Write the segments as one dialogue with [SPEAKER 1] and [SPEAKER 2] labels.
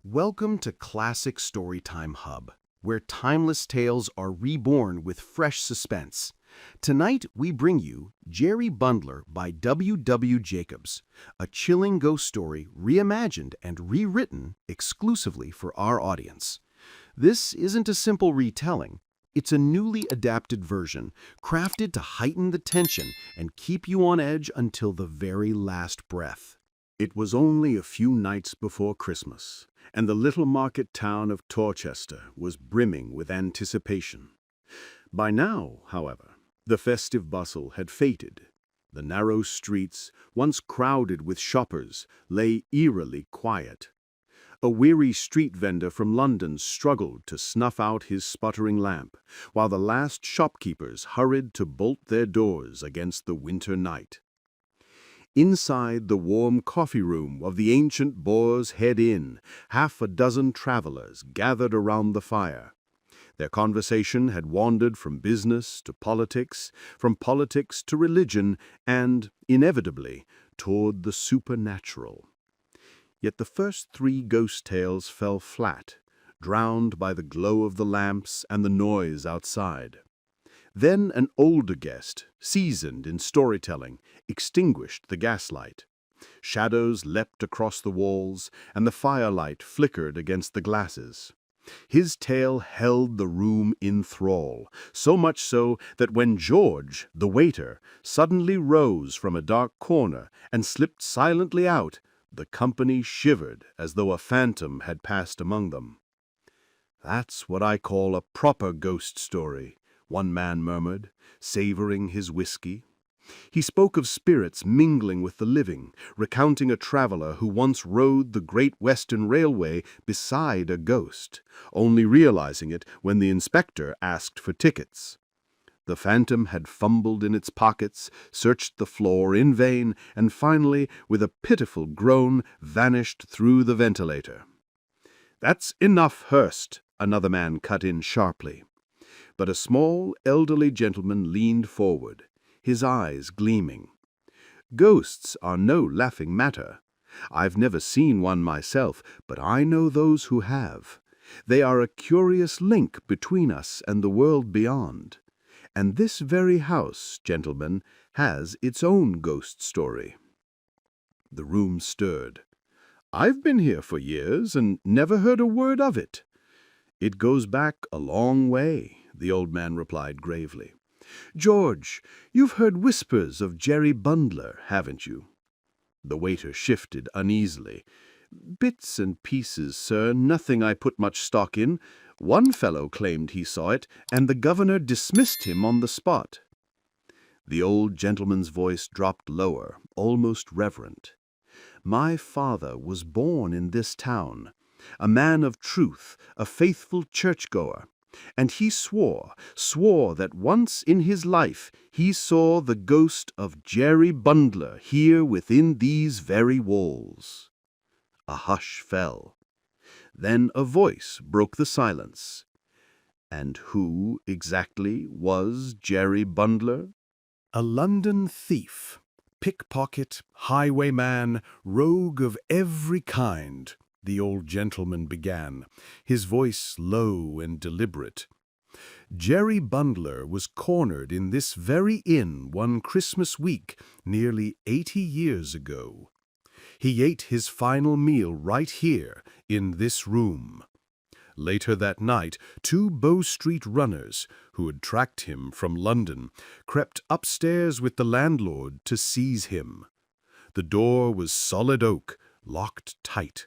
[SPEAKER 1] Welcome to Classic Storytime Hub, where timeless tales are reborn with fresh suspense. Tonight, we bring you Jerry Bundler by W. W. Jacobs, a chilling ghost story reimagined and rewritten exclusively for our audience. This isn't a simple retelling. It's a newly adapted version, crafted to heighten the tension and keep you on edge until the very last breath. It was only a few nights before Christmas, and the little market town of Torchester was brimming with anticipation. By now, however, the festive bustle had faded. The narrow streets, once crowded with shoppers, lay eerily quiet. A weary street vendor from London struggled to snuff out his sputtering lamp, while the last shopkeepers hurried to bolt their doors against the winter night. Inside the warm coffee room of the ancient Boar's Head Inn, half a dozen travelers gathered around the fire. Their conversation had wandered from business to politics, from politics to religion, and, inevitably, toward the supernatural. Yet the first three ghost tales fell flat, drowned by the glow of the lamps and the noise outside. Then an older guest, seasoned in storytelling, extinguished the gaslight. Shadows leapt across the walls, and the firelight flickered against the glasses. His tale held the room in thrall, so much so that when George, the waiter, suddenly rose from a dark corner and slipped silently out, the company shivered as though a phantom had passed among them. "That's what I call a proper ghost story," one man murmured, savoring his whiskey. He spoke of spirits mingling with the living, recounting a traveler who once rode the Great Western Railway beside a ghost, only realizing it when the inspector asked for tickets. The phantom had fumbled in its pockets, searched the floor in vain, and finally, with a pitiful groan, vanished through the ventilator. "That's enough, Hurst," another man cut in sharply. But a small, elderly gentleman leaned forward, his eyes gleaming. "Ghosts are no laughing matter. I've never seen one myself, but I know those who have. They are a curious link between us and the world beyond. And this very house, gentlemen, has its own ghost story." The room stirred. "I've been here for years and never heard a word of it." "It goes back a long way," the old man replied gravely. "George, you've heard whispers of Jerry Bundler, haven't you?" The waiter shifted uneasily. "Bits and pieces, sir, nothing I put much stock in. One fellow claimed he saw it, and the governor dismissed him on the spot." The old gentleman's voice dropped lower, almost reverent. "My father was born in this town, a man of truth, a faithful churchgoer, and he swore that once in his life he saw the ghost of Jerry Bundler here within these very walls." A hush fell. Then a voice broke the silence. "And who exactly was Jerry Bundler?" "A London thief, pickpocket, highwayman, rogue of every kind," the old gentleman began, his voice low and deliberate. "Jerry Bundler was cornered in this very inn one Christmas week nearly 80 years ago. He ate his final meal right here, in this room. Later that night, two Bow Street runners, who had tracked him from London, crept upstairs with the landlord to seize him. The door was solid oak, locked tight.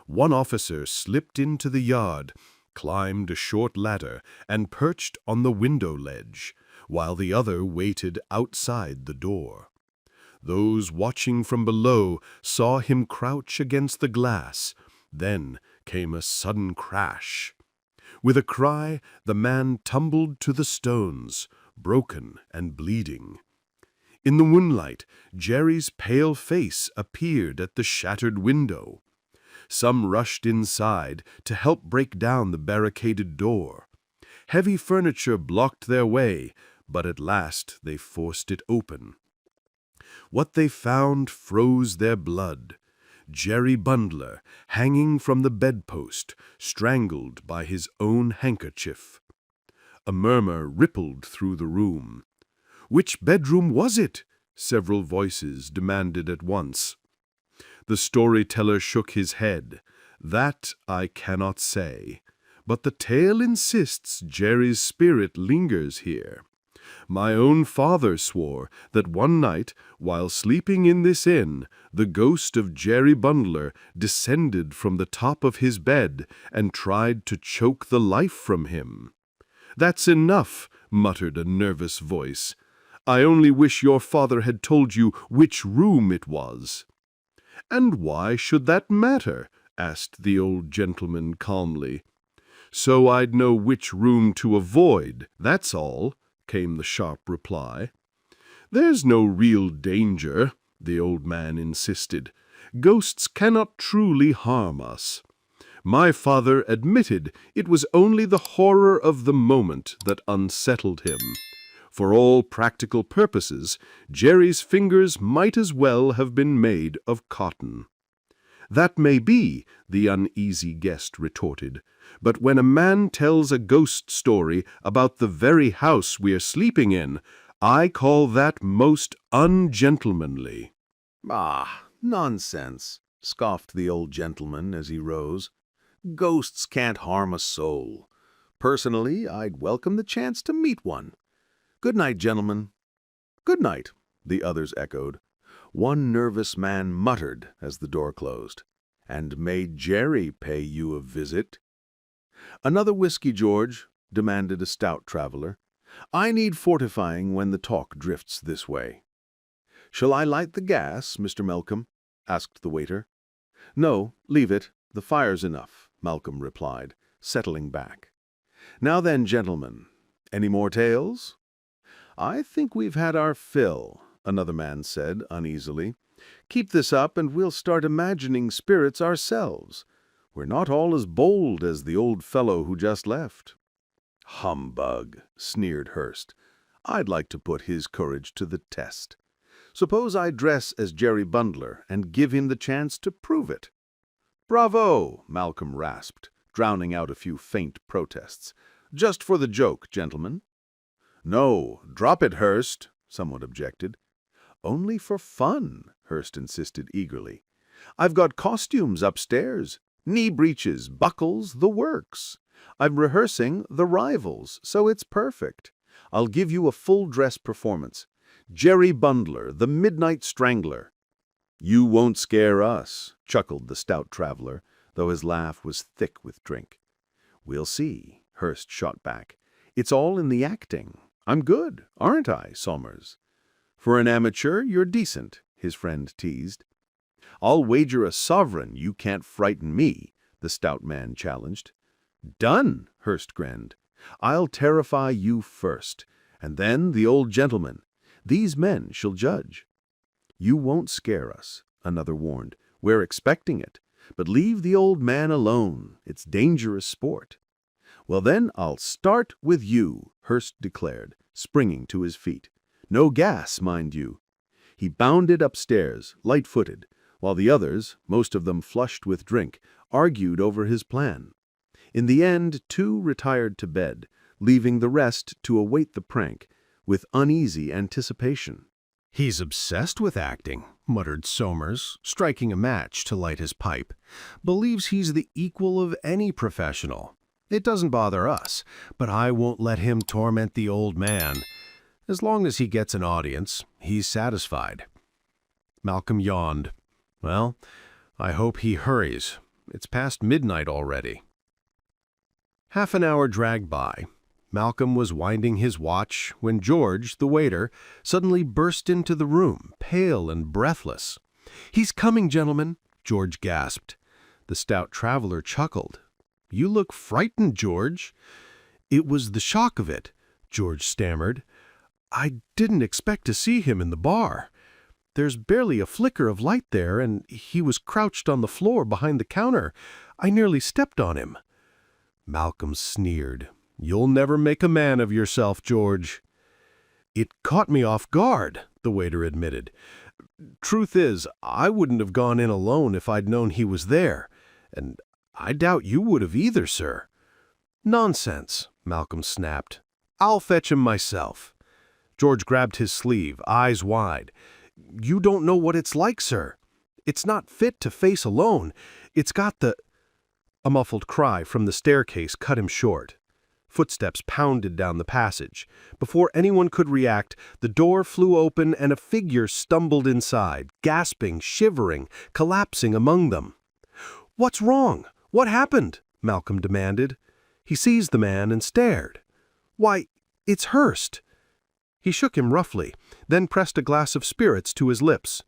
[SPEAKER 1] One officer slipped into the yard, climbed a short ladder, and perched on the window ledge, while the other waited outside the door. Those watching from below saw him crouch against the glass. Then came a sudden crash. With a cry, the man tumbled to the stones, broken and bleeding. In the moonlight, Jerry's pale face appeared at the shattered window. Some rushed inside to help break down the barricaded door. Heavy furniture blocked their way, but at last they forced it open. What they found froze their blood. Jerry Bundler, hanging from the bedpost, strangled by his own handkerchief. A murmur rippled through the room. "Which bedroom was it?" several voices demanded at once. The storyteller shook his head. "That I cannot say, but the tale insists Jerry's spirit lingers here. My own father swore that one night, while sleeping in this inn, the ghost of Jerry Bundler descended from the top of his bed and tried to choke the life from him." "That's enough," muttered a nervous voice. "I only wish your father had told you which room it was." "And why should that matter?" asked the old gentleman calmly. "So I'd know which room to avoid, that's all," came the sharp reply. "There's no real danger," the old man insisted. "Ghosts cannot truly harm us. My father admitted it was only the horror of the moment that unsettled him. For all practical purposes, Jerry's fingers might as well have been made of cotton." "That may be," the uneasy guest retorted, "but when a man tells a ghost story about the very house we're sleeping in, I call that most ungentlemanly."
[SPEAKER 2] "Ah, nonsense," scoffed the old gentleman as he rose. "Ghosts can't harm a soul. Personally, I'd welcome the chance to meet one. Good night, gentlemen." "Good night," the others echoed. One nervous man muttered as the door closed. "And may Jerry pay you a visit?" "Another whiskey, George?" demanded a stout traveler. "I need fortifying when the talk drifts this way." "Shall I light the gas, Mr. Malcolm?" asked the waiter. "No, leave it. The fire's enough," Malcolm replied, settling back. "Now then, gentlemen, any more tales?" "I think we've had our fill," another man said uneasily. "Keep this up and we'll start imagining spirits ourselves. We're not all as bold as the old fellow who just left." "Humbug," sneered Hurst. "I'd like to put his courage to the test. Suppose I dress as Jerry Bundler and give him the chance to prove it." "Bravo," Malcolm rasped, drowning out a few faint protests. "Just for the joke, gentlemen." "No, drop it, Hurst," someone objected. "Only for fun," Hurst insisted eagerly. "I've got costumes upstairs, knee breeches, buckles, the works. I'm rehearsing The Rivals, so it's perfect. I'll give you a full-dress performance. Jerry Bundler, the Midnight Strangler." "You won't scare us," chuckled the stout traveler, though his laugh was thick with drink. "We'll see," Hurst shot back. "It's all in the acting. I'm good, aren't I, Somers?" "For an amateur, you're decent," his friend teased. "I'll wager a sovereign you can't frighten me," the stout man challenged. "Done," Hurst grinned. "I'll terrify you first, and then the old gentleman. These men shall judge." "You won't scare us," another warned. "We're expecting it. But leave the old man alone. It's dangerous sport." "Well, then I'll start with you," Hurst declared, springing to his feet. "No gas, mind you." He bounded upstairs, light-footed, while the others, most of them flushed with drink, argued over his plan. In the end, two retired to bed, leaving the rest to await the prank with uneasy anticipation.
[SPEAKER 1] "He's obsessed with acting," muttered Somers, striking a match to light his pipe. "Believes he's the equal of any professional. It doesn't bother us, but I won't let him torment the old man. As long as he gets an audience, he's satisfied." Malcolm yawned. "Well, I hope he hurries. It's past midnight already." Half an hour dragged by. Malcolm was winding his watch when George, the waiter, suddenly burst into the room, pale and breathless. "He's coming, gentlemen," George gasped. The stout traveler chuckled. "You look frightened, George." "It was the shock of it," George stammered. "I didn't expect to see him in the bar. There's barely a flicker of light there, and he was crouched on the floor behind the counter. I nearly stepped on him." Malcolm sneered. "You'll never make a man of yourself, George." "It caught me off guard," the waiter admitted.
[SPEAKER 3] Truth is, I wouldn't have gone in alone if I'd known he was there, and I doubt you would have either, sir." "Nonsense," Malcolm snapped. "I'll fetch him myself." George grabbed his sleeve, eyes wide. "You don't know what it's like, sir. It's not fit to face alone. It's got the—" A muffled cry from the staircase cut him short. Footsteps pounded down the passage. Before anyone could react, the door flew open and a figure stumbled inside, gasping, shivering, collapsing among them. "What's wrong? What happened?" Malcolm demanded. He seized the man and stared. "Why, it's Hurst." He shook him roughly, then pressed a glass of spirits to his lips.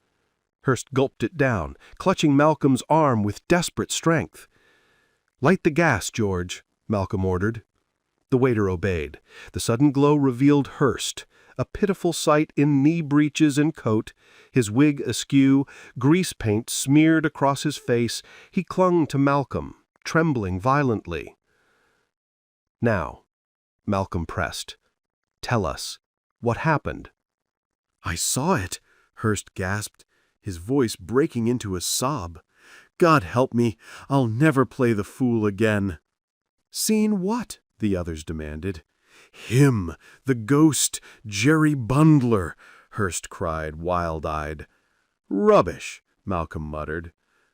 [SPEAKER 3] Hurst gulped it down, clutching Malcolm's arm with desperate strength. "Light the gas, George," Malcolm ordered. The waiter obeyed. The sudden glow revealed Hurst, a pitiful sight in knee breeches and coat, his wig askew, grease paint smeared across his face. He clung to Malcolm, trembling violently. "Now," Malcolm pressed, "tell us, what happened?"
[SPEAKER 1] "I saw it," Hurst gasped, his voice breaking into a sob. "God help me, I'll never play the fool again." "Seen what?" the others demanded. "Him, the ghost, Jerry Bundler," Hurst cried, wild-eyed. "Rubbish," Malcolm muttered,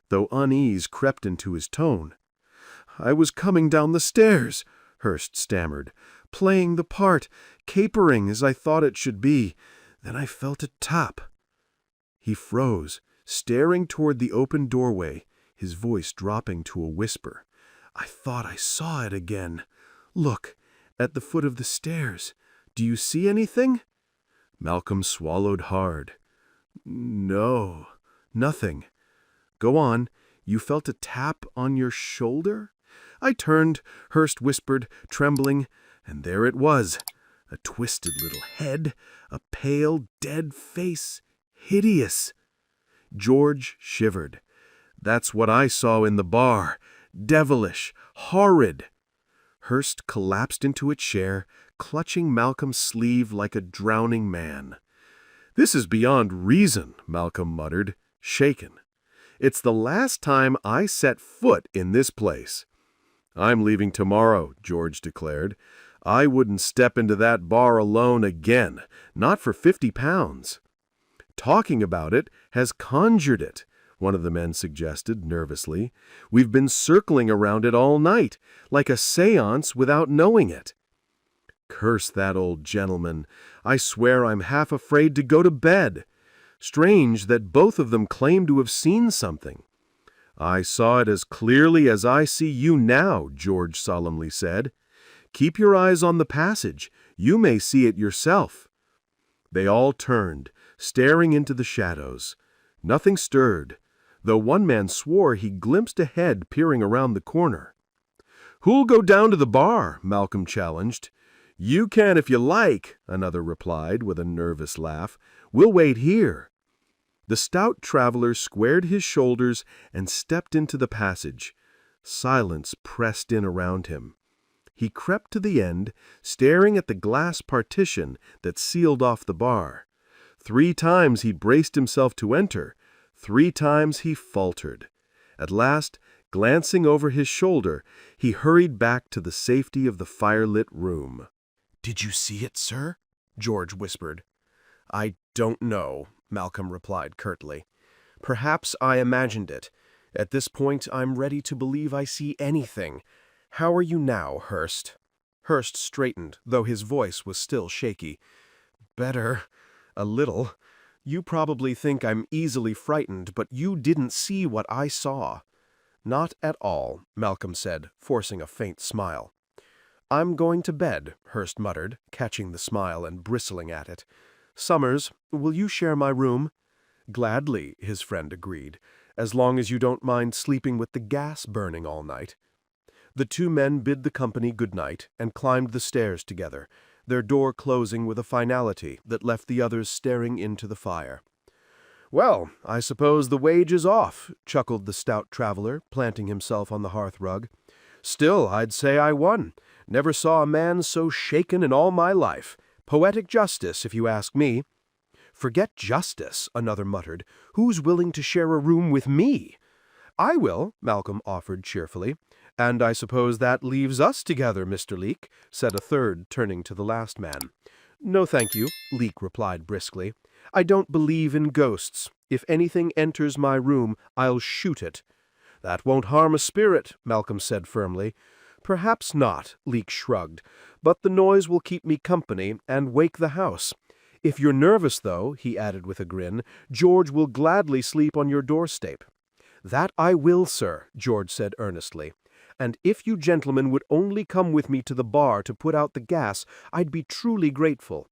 [SPEAKER 1] though unease crept into his tone. "I was coming down the stairs," Hurst stammered, "playing the part, capering as I thought it should be. Then I felt a tap." He froze, staring toward the open doorway, his voice dropping to a whisper. "I thought I saw it again. Look, at the foot of the stairs. Do you see anything?" Malcolm swallowed hard. "No, nothing." "Go on. You felt a tap on your shoulder?" "I turned," Hurst whispered, trembling, "and there it was. A twisted little head, a pale, dead face. Hideous." George shivered. "That's what I saw in the bar. Devilish, horrid." Hurst collapsed into a chair, clutching Malcolm's sleeve like a drowning man. "This is beyond reason," Malcolm muttered, shaken. "It's the last time I set foot in this place." "I'm leaving tomorrow," George declared. "I wouldn't step into that bar alone again, not for £50. "Talking about it has conjured it," one of the men suggested nervously. "We've been circling around it all night, like a séance without knowing it." "Curse that old gentleman. I swear I'm half afraid to go to bed." Strange that both of them claimed to have seen something. "I saw it as clearly as I see you now," George solemnly said. "Keep your eyes on the passage. You may see it yourself." They all turned, staring into the shadows. Nothing stirred, though one man swore he glimpsed a head peering around the corner. "Who'll go down to the bar?" Malcolm challenged. "You can if you like," another replied with a nervous laugh. "We'll wait here." The stout traveler squared his shoulders and stepped into the passage. Silence pressed in around him. He crept to the end, staring at the glass partition that sealed off the bar. 3 times he braced himself to enter. 3 times he faltered. At last, glancing over his shoulder, he hurried back to the safety of the firelit room. "Did you see it, sir?" George whispered. "I don't know," Malcolm replied curtly. "Perhaps I imagined it. At this point, I'm ready to believe I see anything. How are you now, Hurst?" Hurst straightened, though his voice was still shaky. "Better. A little. You probably think I'm easily frightened, but you didn't see what I saw." "Not at all," Malcolm said, forcing a faint smile. "I'm going to bed," Hurst muttered, catching the smile and bristling at it. "Summers, will you share my room?" "Gladly," his friend agreed, "as long as you don't mind sleeping with the gas burning all night." The 2 men bid the company good night and climbed the stairs together, their door closing with a finality that left the others staring into the fire. "Well, I suppose the wage is off," chuckled the stout traveler, planting himself on the hearth-rug. "Still, I'd say I won. Never saw a man so shaken in all my life. Poetic justice, if you ask me."
[SPEAKER 3] "Forget justice," another muttered. "Who's willing to share a room with me?" "I will," Malcolm offered cheerfully. "And I suppose that leaves us together, Mr. Leek," said a third, turning to the last man. "No, thank you," Leek replied briskly. "I don't believe in ghosts. If anything enters my room, I'll shoot it." "That won't harm a spirit," Malcolm said firmly. "Perhaps not," Leek shrugged, "but the noise will keep me company and wake the house. If you're nervous, though," he added with a grin, "George will gladly sleep on your doorstep." "That I will, sir," George said earnestly. "And if you gentlemen would only come with me to the bar to put out the gas, I'd be truly grateful."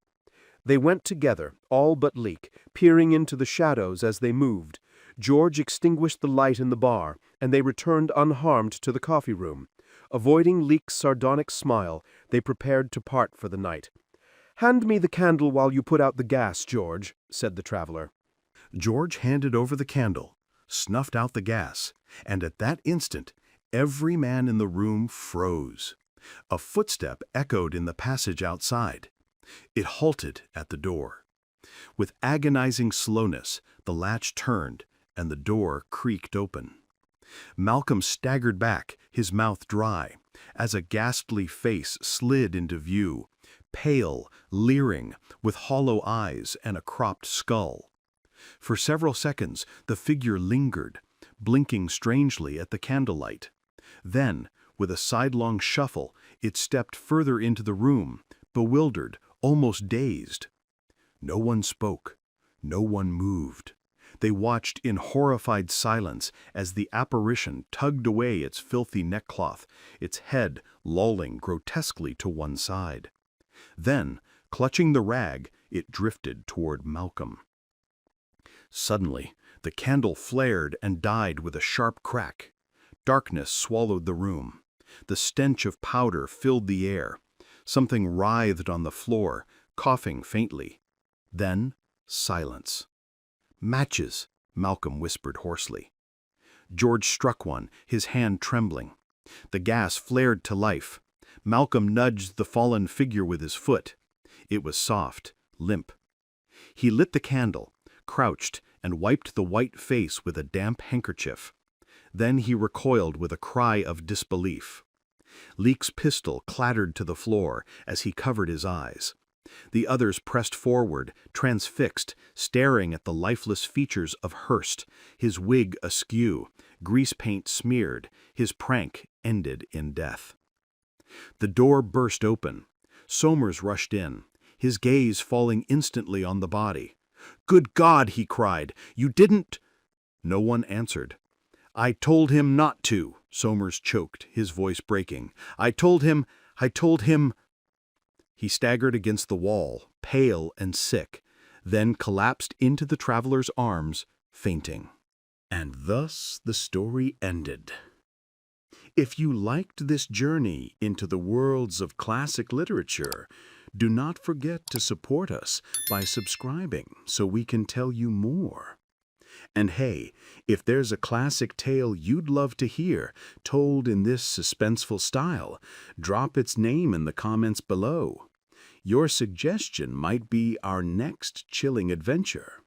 [SPEAKER 3] They went together, all but Leek, peering into the shadows as they moved. George extinguished the light in the bar, and they returned unharmed to the coffee room. Avoiding Leek's sardonic smile, they prepared to part for the night. "Hand me the candle while you put out the gas, George," said the traveler.
[SPEAKER 1] George handed over the candle, snuffed out the gas, and at that instant, every man in the room froze. A footstep echoed in the passage outside. It halted at the door. With agonizing slowness, the latch turned, and the door creaked open. Malcolm staggered back, his mouth dry, as a ghastly face slid into view, pale, leering, with hollow eyes and a cropped skull. For several seconds, the figure lingered, blinking strangely at the candlelight. Then, with a sidelong shuffle, it stepped further into the room, bewildered, almost dazed. No one spoke. No one moved. They watched in horrified silence as the apparition tugged away its filthy neckcloth, its head lolling grotesquely to one side. Then, clutching the rag, it drifted toward Malcolm. Suddenly, the candle flared and died with a sharp crack. Darkness swallowed the room. The stench of powder filled the air. Something writhed on the floor, coughing faintly. Then, silence. "Matches," Malcolm whispered hoarsely. George struck one, his hand trembling. The gas flared to life. Malcolm nudged the fallen figure with his foot. It was soft, limp. He lit the candle, crouched, and wiped the white face with a damp handkerchief. Then he recoiled with a cry of disbelief. Leek's pistol clattered to the floor as he covered his eyes. The others pressed forward, transfixed, staring at the lifeless features of Hurst, his wig askew, grease paint smeared, his prank ended in death. The door burst open. Somers rushed in, his gaze falling instantly on the body. "Good God!" he cried. "You didn't—" No one answered. "I told him not to," Somers choked, his voice breaking. I told him... He staggered against the wall, pale and sick, then collapsed into the traveler's arms, fainting. And thus the story ended. If you liked this journey into the worlds of classic literature, do not forget to support us by subscribing so we can tell you more. And hey, if there's a classic tale you'd love to hear told in this suspenseful style, drop its name in the comments below. Your suggestion might be our next chilling adventure.